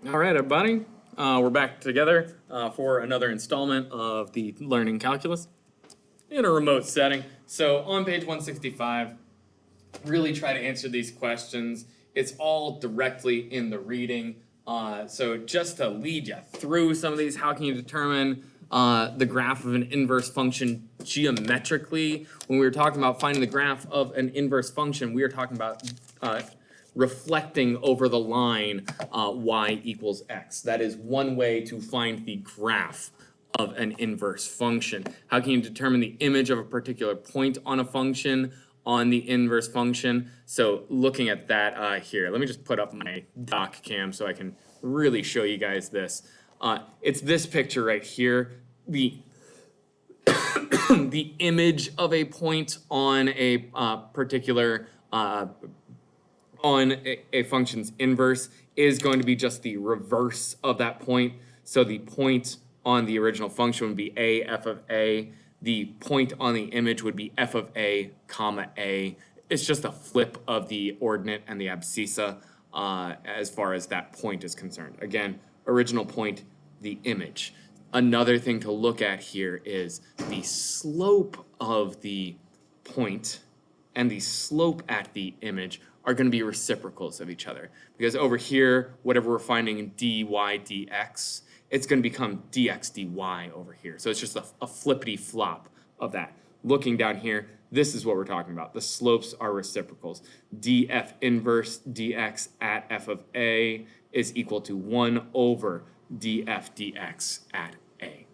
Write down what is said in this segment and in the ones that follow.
All right, everybody. We're back together for another installment of the Learning Calculus in a remote setting. So on page 165, really try to answer these questions. It's all directly in the reading. So just to lead you through some of these, how can you determine the graph of an inverse function geometrically? When we were talking about finding the graph of an inverse function, we were talking about reflecting over the line y equals x. That is one way to find the graph of an inverse function. How can you determine the image of a particular point on a function on the inverse function? So looking at that here, let me just put up my doc cam so I can really show you guys this. It's this picture right here. The the image of a point on a particular on a function's inverse is going to be just the reverse of that point. So the point on the original function would be a f of a. The point on the image would be f of a comma a. It's just a flip of the ordinate and the abscissa as far as that point is concerned. Again, original point, the image. Another thing to look at here is the slope of the point and the slope at the image are going to be reciprocals of each other. Because over here, whatever we're finding in dy dx, it's going to become dx dy over here. So it's just a flippity flop of that. Looking down here, this is what we're talking about. The slopes are reciprocals. df inverse dx at f of a is equal to 1 over df dx at a.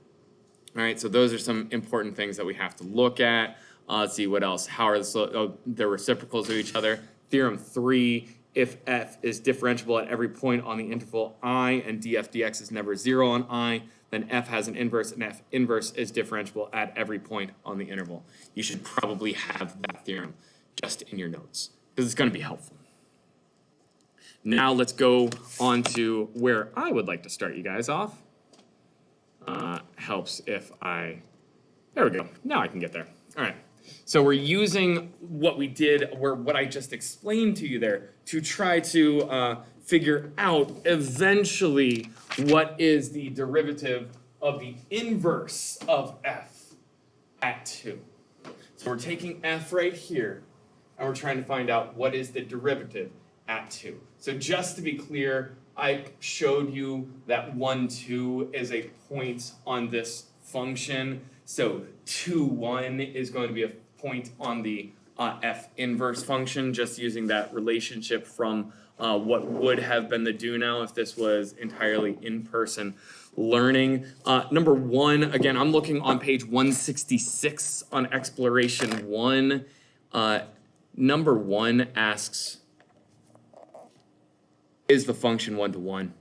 All right, so those are some important things that we have to look at. Let's see what else. How are the slopes? Oh, they're reciprocals of each other. Theorem 3, if f is differentiable at every point on the interval I and df dx is never 0 on I, then f has an inverse and f inverse is differentiable at every point on the interval. You should probably have that theorem just in your notes because it's going to be helpful. Now let's go on to where I would like to start you guys off. Helps if there we go. Now I can get there. All right. So we're using what we did, or what I just explained to you there, to try to figure out eventually what is the derivative of the inverse of f at 2. So we're taking f right here, and we're trying to find out what is the derivative at 2. So just to be clear, I showed you that 1, 2 is a point on this function. So 2, 1 is going to be a point on the f inverse function, just using that relationship from what would have been the do now if this was entirely in-person learning. Number 1, again, I'm looking on page 166 on exploration 1. Number 1 asks, is the function 1 to 1?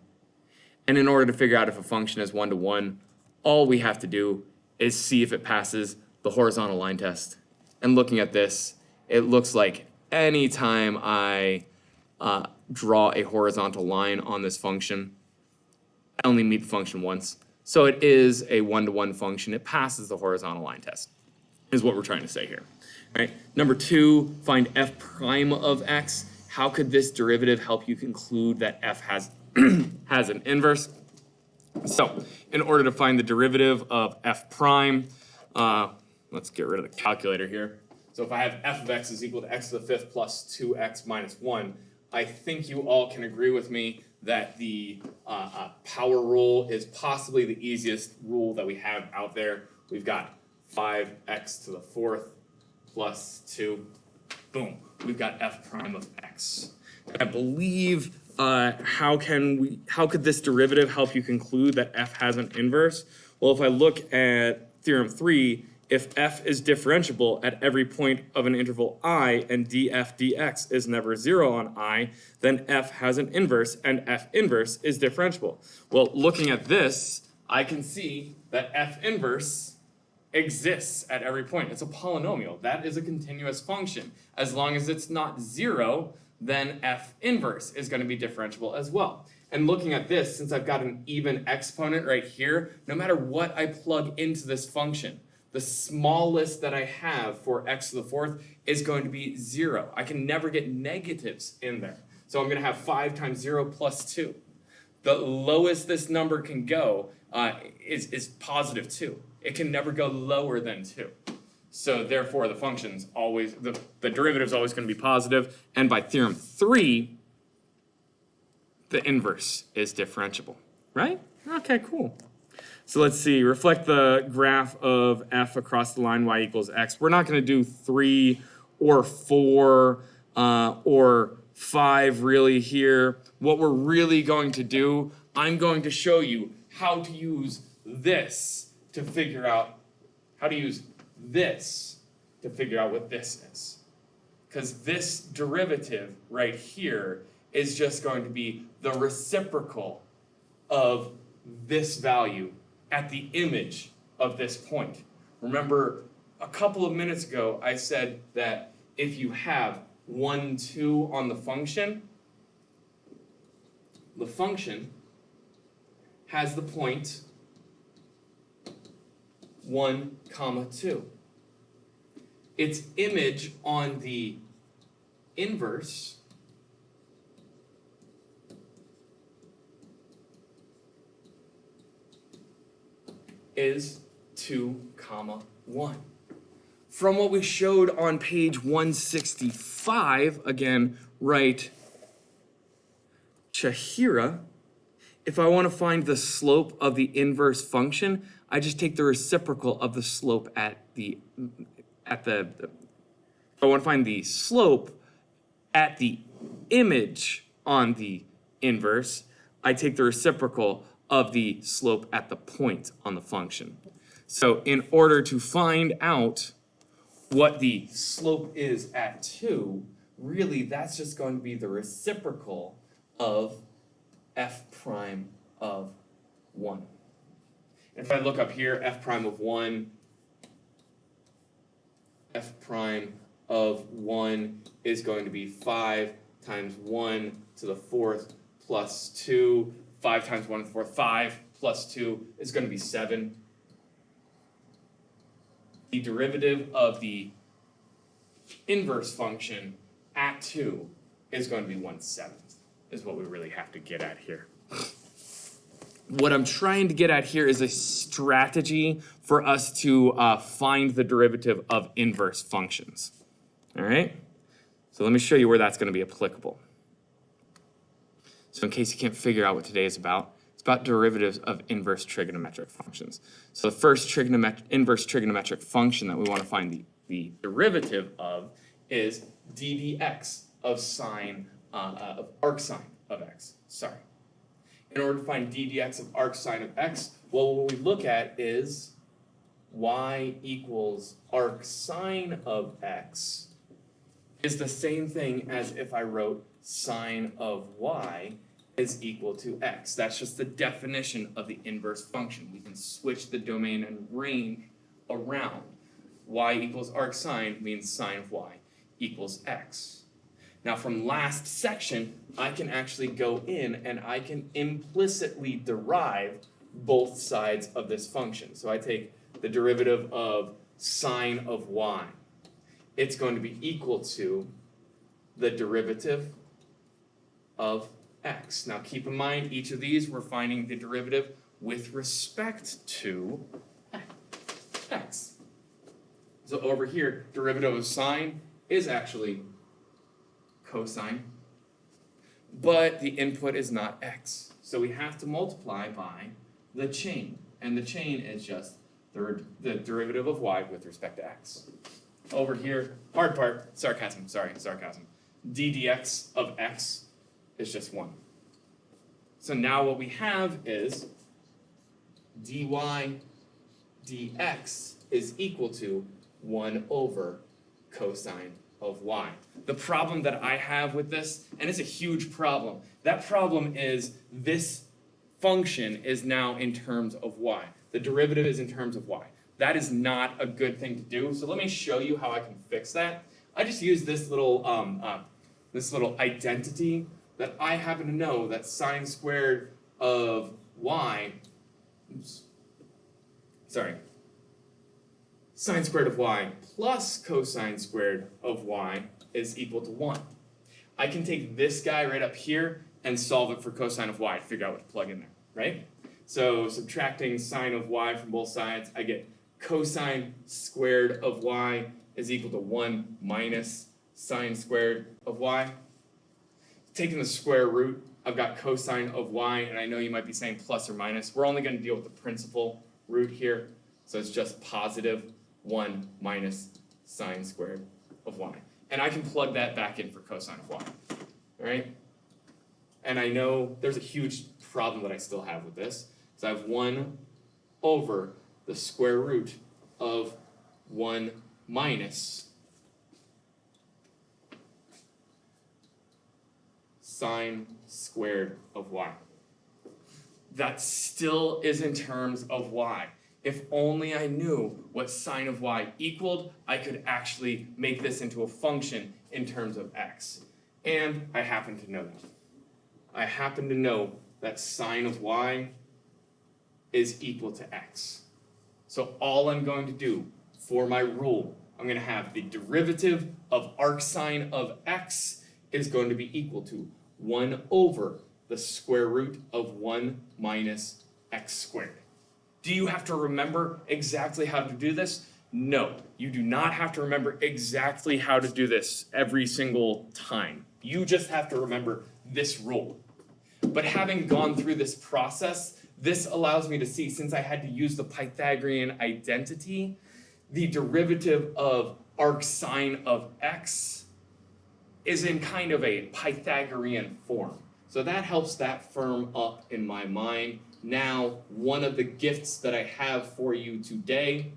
And in order to figure out if a function is 1 to 1, all we have to do is see if it passes the horizontal line test. And looking at this, it looks like anytime I draw a horizontal line on this function, I only meet the function once. So it is a 1-to-1 function. It passes the horizontal line test, is what we're trying to say here. All right. Number 2, find f prime of x. How could this derivative help you conclude that f has, has an inverse? So in order to find the derivative of f prime, let's get rid of the calculator here. So if I have f of x is equal to x to the 5th plus 2x minus 1, I think you all can agree with me that the power rule is possibly the easiest rule that we have out there. We've got 5x to the 4th plus 2. Boom. We've got f prime of x. I believe how could this derivative help you conclude that f has an inverse? Well, if I look at theorem 3, if f is differentiable at every point of an interval I and df dx is never 0 on I, then f has an inverse and f inverse is differentiable. Well, looking at this, I can see that f inverse exists at every point. It's a polynomial. That is a continuous function. As long as it's not 0, then f inverse is going to be differentiable as well. And looking at this, since I've got an even exponent right here, no matter what I plug into this function, the smallest that I have for x to the 4th is going to be 0. I can never get negatives in there. So I'm going to have 5 times 0 plus 2. The lowest this number can go is positive 2. It can never go lower than 2. So therefore, the function's always, the derivative is always going to be positive. And by theorem 3, the inverse is differentiable, right? Okay, cool. So let's see, reflect the graph of f across the line y equals x. We're not going to do 3 or 4 or 5 really here. What we're really going to do, I'm going to show you how to use this to figure out, what this is. Because this derivative right here is just going to be the reciprocal of this value at the image of this point. Remember, a couple of minutes ago, I said that if you have 1, 2 on the function has the point 1, 2. Its image on the inverse is 2, 1. From what we showed on page 165, again, write Chahira. If I want to find the slope of the inverse function, I just take the reciprocal of the slope if I want to find the slope at the image on the inverse, I take the reciprocal of the slope at the point on the function. So in order to find out what the slope is at 2, really that's just going to be the reciprocal of f prime of 1. And if I look up here, f prime of 1 is going to be 5 times 1 to the 4th plus 2. 5 times 1 to the 4th, 5 plus 2 is going to be 7. The derivative of the inverse function at 2 is going to be 1/7, is what we really have to get at here. What I'm trying to get at here is a strategy for us to find the derivative of inverse functions. All right? So let me show you where that's going to be applicable. So in case you can't figure out what today is about, it's about derivatives of inverse trigonometric functions. So the first inverse trigonometric function that we want to find the derivative of is d dx of arc sine of x. Sorry. In order to find d dx of arc sine of x, well, what we look at is y equals arc sine of x is the same thing as if I wrote sine of y is equal to x. That's just the definition of the inverse function. We can switch the domain and range around. Y equals arc sine means sine of y equals x. Now from last section, I can actually go in and I can implicitly derive both sides of this function. So I take the derivative of sine of y. It's going to be equal to the derivative of x. Now keep in mind, each of these we're finding the derivative with respect to x. So over here, derivative of sine is actually cosine, but the input is not x. So we have to multiply by the chain, and the chain is just the derivative of y with respect to x. Over here, hard part, sarcasm, d dx of x is just 1. So now what we have is dy dx is equal to 1 over cosine of y. The problem that I have with this, and it's a huge problem, that problem is this function is now in terms of y. The derivative is in terms of y. That is not a good thing to do, so let me show you how I can fix that. I just use this little identity that I happen to know that sine squared of y, sine squared of y plus cosine squared of y is equal to 1. I can take this guy right up here and solve it for cosine of y to figure out what to plug in there, right? So subtracting sine of y from both sides, I get cosine squared of y is equal to 1 minus sine squared of y. Taking the square root, I've got cosine of y, and I know you might be saying plus or minus. We're only going to deal with the principal root here, so it's just positive 1 minus sine squared of y. And I can plug that back in for cosine of y, all right? And I know there's a huge problem that I still have with this, so I have 1 over the square root of 1 minus sine squared of y. That still is in terms of y. If only I knew what sine of y equaled, I could actually make this into a function in terms of x. And I happen to know that. I happen to know that sine of y is equal to x. So all I'm going to do for my rule, I'm going to have the derivative of arc sine of x is going to be equal to 1 over the square root of 1 minus x squared. Do you have to remember exactly how to do this? No, you do not have to remember exactly how to do this every single time. You just have to remember this rule. But having gone through this process, this allows me to see, since I had to use the Pythagorean identity, the derivative of arc sine of x is in kind of a Pythagorean form. So that helps that firm up in my mind. Now, one of the gifts that I have for you today,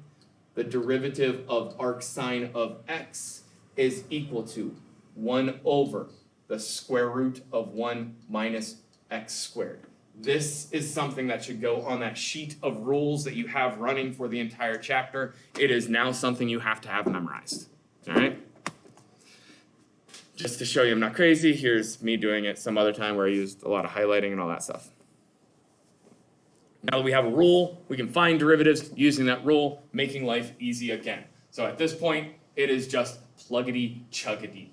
the derivative of arc sine of x is equal to 1 over the square root of 1 minus x squared. This is something that should go on that sheet of rules that you have running for the entire chapter. It is now something you have to have memorized, all right? Just to show you I'm not crazy, here's me doing it some other time where I used a lot of highlighting and all that stuff. Now that we have a rule, we can find derivatives using that rule, making life easy again. So at this point, it is just pluggity-chuggity,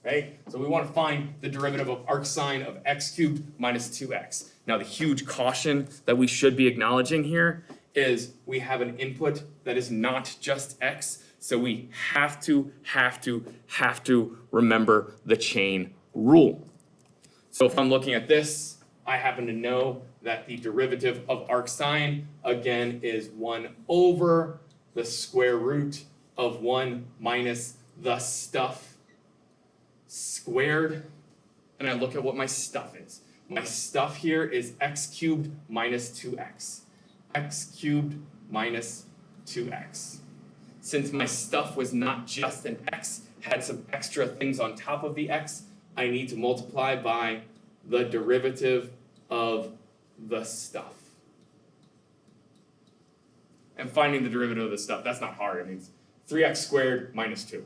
right? So we want to find the derivative of arc sine of x cubed minus 2x. Now the huge caution that we should be acknowledging here is we have an input that is not just x, so we have to remember the chain rule. So if I'm looking at this, I happen to know that the derivative of arc sine, again, is 1 over the square root of 1 minus the stuff squared. And I look at what my stuff is. My stuff here is x cubed minus 2x. X cubed minus 2x. Since my stuff was not just an x, had some extra things on top of the x, I need to multiply by the derivative of the stuff. And finding the derivative of the stuff, that's not hard. It means 3x squared minus 2.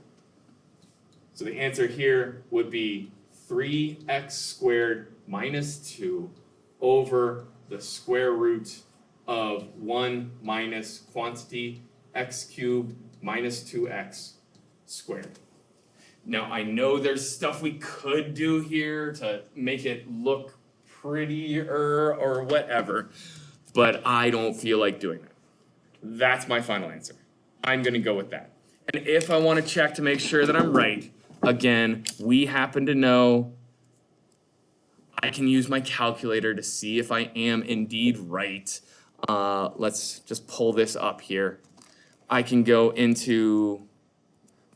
So the answer here would be 3x squared minus 2 over the square root of 1 minus quantity x cubed minus 2x squared. Now I know there's stuff we could do here to make it look prettier or whatever, but I don't feel like doing that. That's my final answer. I'm going to go with that. And if I want to check to make sure that I'm right, again, we happen to know I can use my calculator to see if I am indeed right. Let's just pull this up here. I can go into,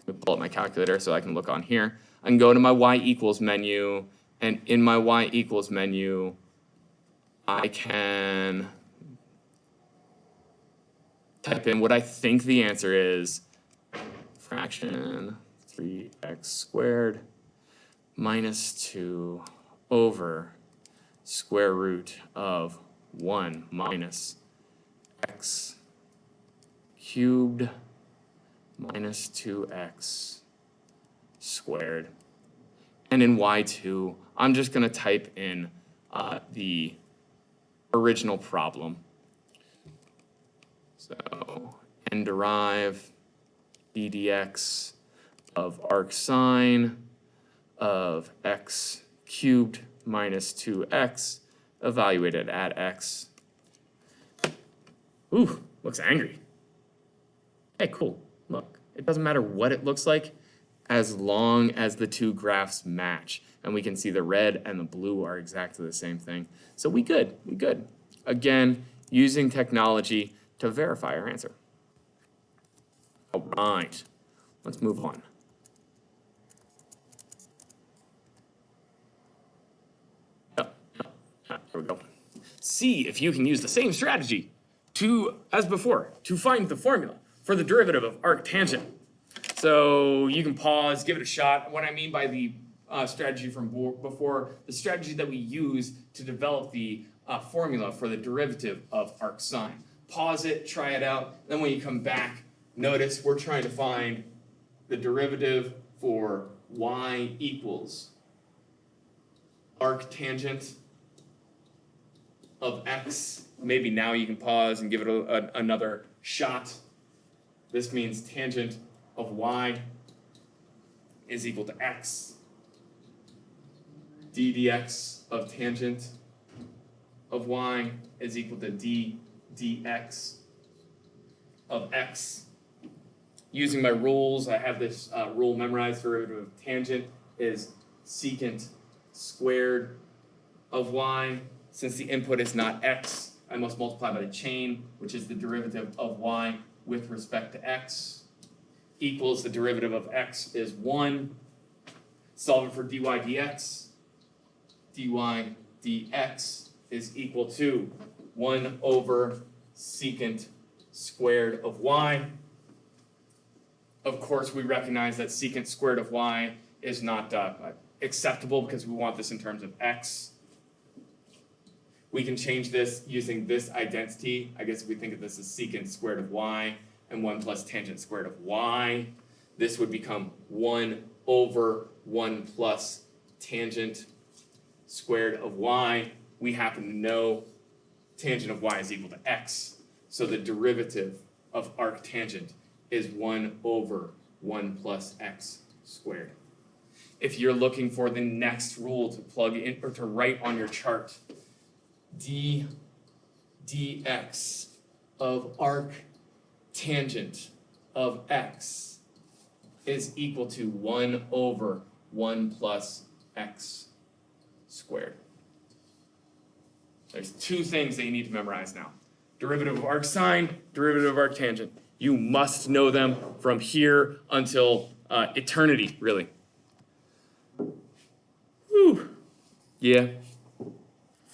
let me pull up my calculator so I can look on here. I can go to my y equals menu, and in my y equals menu, I can type in what I think the answer is. Fraction 3x squared minus 2 over square root of 1 minus x cubed minus 2x squared. And in y2, I'm just going to type in the original problem. So n derive ddx of arc sine of x cubed minus 2x evaluated at x. Ooh, looks angry. Hey, cool. Look, it doesn't matter what it looks like as long as the two graphs match. And we can see the red and the blue are exactly the same thing. So we good. Again, using technology to verify our answer. All right, let's move on. There we go. See if you can use the same strategy as before to find the formula for the derivative of arc tangent. So you can pause, give it a shot. What I mean by the strategy from before, the strategy that we use to develop the formula for the derivative of arc sine. Pause it, try it out, then when you come back, notice we're trying to find the derivative for y equals arc tangent of x. Maybe now you can pause and give it another shot. This means tangent of y is equal to x. d dx of tangent of y is equal to d dx of x. Using my rules, I have this rule memorized. Derivative of tangent is secant squared of y. Since the input is not x, I must multiply by the chain, which is the derivative of y with respect to x, equals the derivative of x is 1. Solve it for dy dx. dy dx is equal to 1 over secant squared of y. Of course, we recognize that secant squared of y is not acceptable because we want this in terms of x. We can change this using this identity. I guess if we think of this as secant squared of y and 1 plus tangent squared of y, this would become 1 over 1 plus tangent squared of y. We happen to know tangent of y is equal to x. So the derivative of arc tangent is 1 over 1 plus x squared. If you're looking for the next rule to plug in or to write on your chart, d dx of arc tangent of x is equal to 1 over 1 plus x squared. There's two things that you need to memorize now. Derivative of arc sine, derivative of arc tangent. You must know them from here until eternity, really. Whew. Yeah.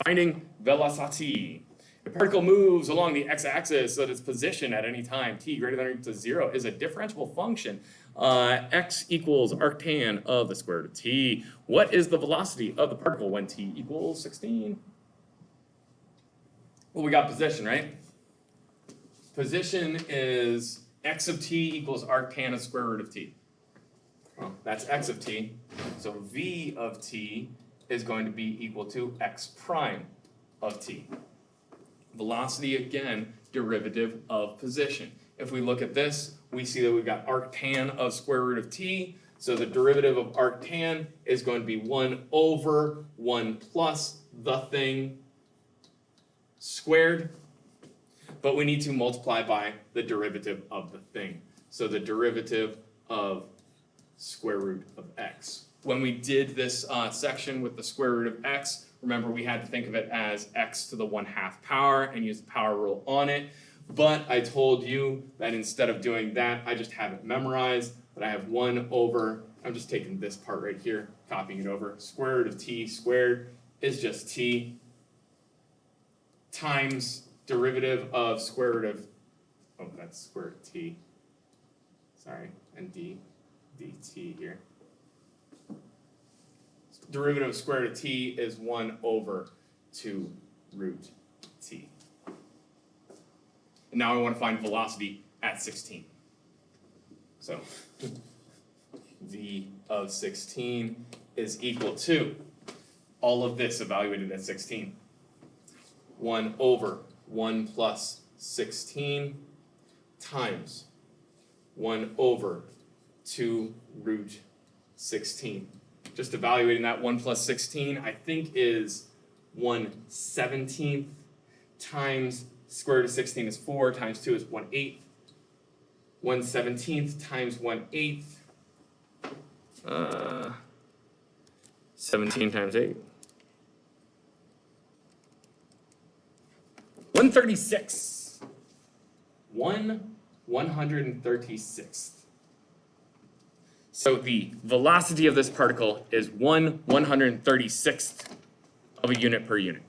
Finding velocity. A particle moves along the x-axis so that its position at any time t greater than or equal to 0 is a differentiable function. X equals arctan of the square root of t. What is the velocity of the particle when t equals 16? Well, we got position, right? Position is x of t equals arctan of square root of t. Well, that's x of t. So v of t is going to be equal to x prime of t. Velocity, again, derivative of position. If we look at this, we see that we've got arctan of square root of t. So the derivative of arctan is going to be 1 over 1 plus the thing squared. But we need to multiply by the derivative of the thing. So the derivative of square root of x. When we did this section with the square root of x, remember we had to think of it as x to the 1/2 power and use the power rule on it. But I told you that instead of doing that, I just have it memorized, that I have 1 over, I'm just taking this part right here, copying it over, square root of t squared is just t times derivative of square root of, oh, that's square root of t, sorry, and dt here. Derivative of square root of t is 1 over 2 root t. And now I want to find velocity at 16. So v of 16 is equal to all of this evaluated at 16. 1 over 1 plus 16 times 1 over 2 root 16. just evaluating that, 1 plus 16, I think is 1/17 times square root of 16 is 4, times 2 is 1/8. 1/17 times 1/8. 17 times 8. 136. 1/136th. So the velocity of this particle is 1/136th of a unit per unit.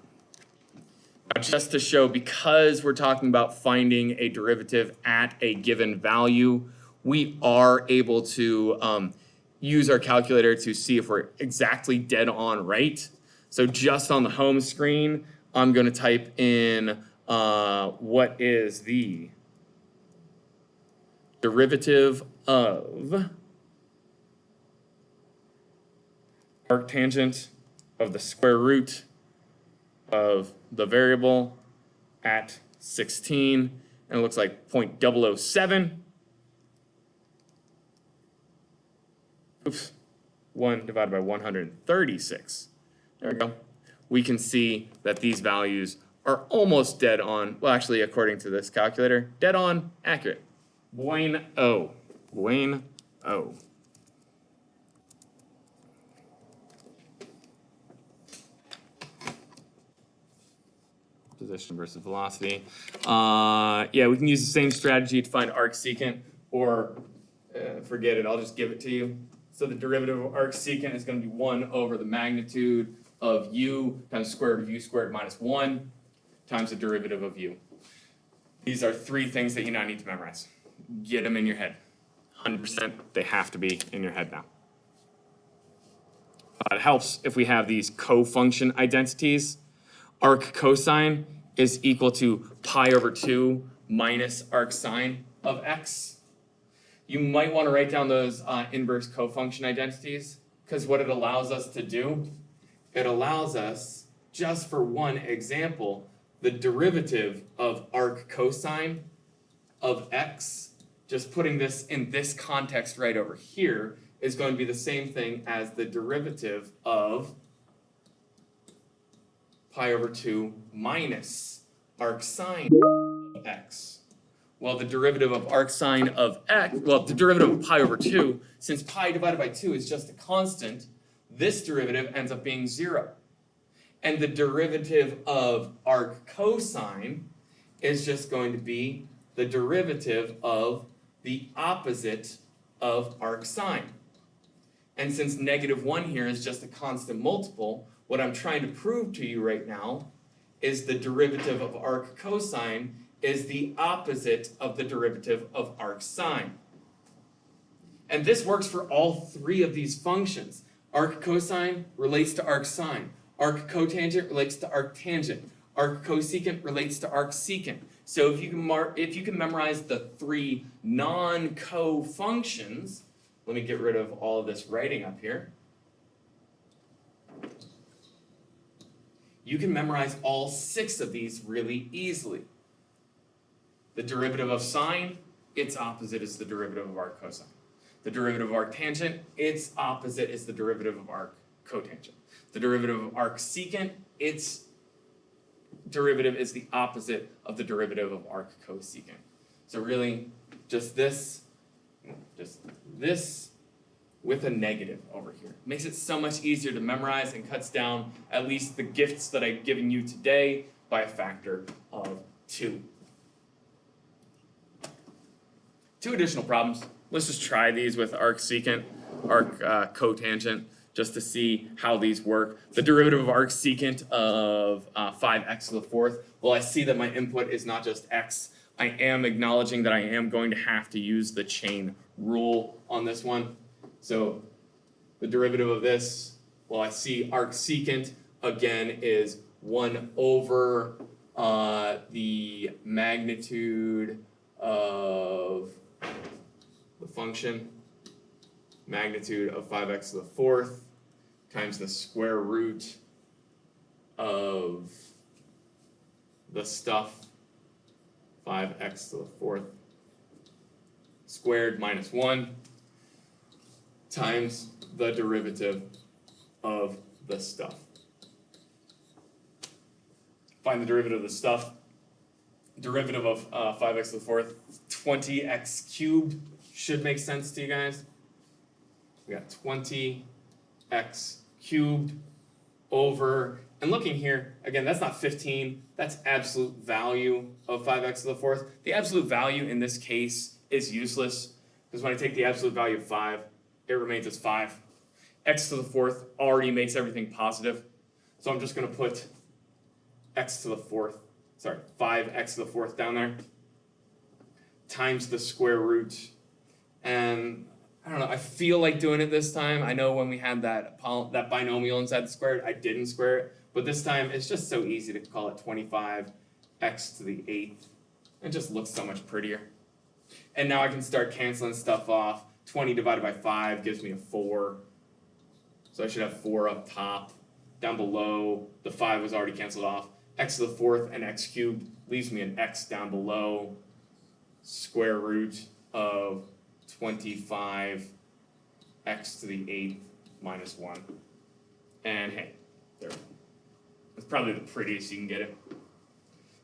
Now, just to show, because we're talking about finding a derivative at a given value, we are able to use our calculator to see if we're exactly dead on right. So just on the home screen, I'm going to type in what is the derivative of arctangent of the square root of the variable at 16, and it looks like 0.007. Oops, 1 divided by 136. There we go. We can see that these values are almost dead on, well, actually, according to this calculator, dead on accurate. Bueno. Bueno. Position versus velocity. Yeah, we can use the same strategy to find arc secant, or forget it, I'll just give it to you. So the derivative of arc secant is going to be 1 over the magnitude of u times the square root of u squared minus 1 times the derivative of u. These are 3 things that you now need to memorize. Get them in your head. 100%, they have to be in your head now. It helps if we have these cofunction identities. Arc cosine is equal to pi over 2 minus arc sine of x. You might want to write down those inverse cofunction identities, because what it allows us to do, it allows us, just for one example, the derivative of arc cosine of x, just putting this in this context right over here, is going to be the same thing as the derivative of pi over 2 minus arc sine of x. Well, the derivative of arc sine of x, well, the derivative of pi over 2, since pi divided by 2 is just a constant, this derivative ends up being 0. And the derivative of arc cosine is just going to be the derivative of the opposite of arc sine. And since -1 here is just a constant multiple, what I'm trying to prove to you right now is the derivative of arc cosine is the opposite of the derivative of arc sine. And this works for all 3 of these functions. Arc cosine relates to arc sine. Arc cotangent relates to arc tangent. Arc cosecant relates to arc secant. So if you can memorize the 3 non-co-functions, let me get rid of all of this writing up here. You can memorize all 6 of these really easily. The derivative of sine, its opposite is the derivative of arc cosine. The derivative of arc tangent, its opposite is the derivative of arc cotangent. The derivative of arc secant, its derivative is the opposite of the derivative of arc cosecant. So really, just this with a negative over here. Makes it so much easier to memorize and cuts down at least the gifts that I've given you today by a factor of 2. 2 additional problems. Let's just try these with arc secant, arc cotangent, just to see how these work. The derivative of arc secant of 5x to the 4th. Well, I see that my input is not just x. I am acknowledging that I am going to have to use the chain rule on this one. So the derivative of this, well, I see arc secant, again, is 1 over the magnitude of the function, magnitude of 5x to the 4th, times the square root of the stuff, 5x to the 4th, squared minus 1, times the derivative of the stuff. Find the derivative of the stuff. Derivative of 5x to the fourth, 20x cubed should make sense to you guys. We got 20x cubed over, and looking here, again, that's not 15, that's absolute value of 5x to the fourth. The absolute value in this case is useless, because when I take the absolute value of 5, it remains as 5. X to the fourth already makes everything positive, so I'm just going to put x to the fourth, sorry, 5x to the fourth down there, times the square root, and I don't know, I feel like doing it this time. I know when we had that binomial inside the square root, I didn't square it, but this time it's just so easy to call it 25x to the 8th. It just looks so much prettier. And now I can start canceling stuff off. 20 divided by 5 gives me a 4. So I should have 4 up top. Down below, the 5 was already canceled off. X to the fourth and x cubed leaves me an x down below. Square root of 25x to the 8th minus 1. And hey, there. That's probably the prettiest you can get it.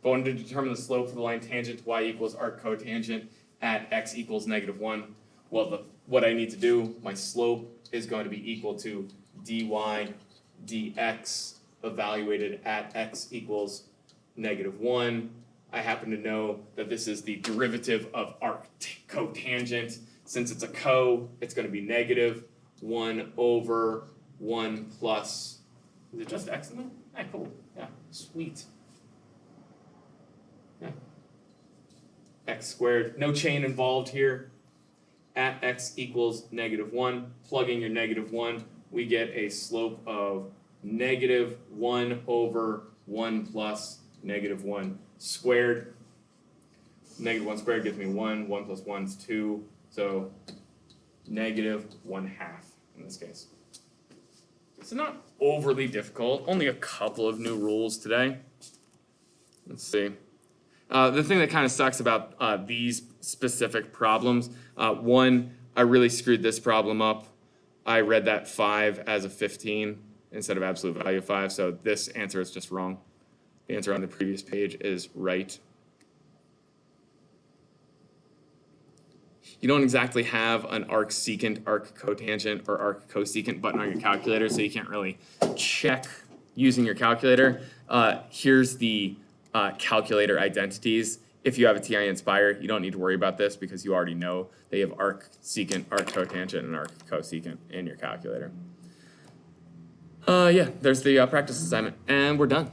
But I wanted to determine the slope for the line tangent to y equals arc cotangent at x equals -1. Well, what I need to do, my slope is going to be equal to dy dx evaluated at x equals -1. I happen to know that this is the derivative of arc cotangent. Since it's a co, it's going to be negative 1 over 1 plus, is it just x in there? Ah, cool. Yeah, sweet. Yeah. X squared. No chain involved here. At x equals -1. Plugging your -1, we get a slope of -1 over 1 plus -1 squared. -1 squared gives me 1. 1 plus 1 is 2. So -1/2 in this case. So not overly difficult. Only a couple of new rules today. Let's see. The thing that kind of sucks about these specific problems, one, I really screwed this problem up. I read that 5 as a 15 instead of absolute value of 5, so this answer is just wrong. The answer on the previous page is right. You don't exactly have an arc secant, arc cotangent, or arc cosecant button on your calculator, so you can't really check using your calculator. Here's the calculator identities. If you have a TI Inspire, you don't need to worry about this because you already know that you have arc secant, arc cotangent, and arc cosecant in your calculator. Yeah, there's the practice assignment, and we're done.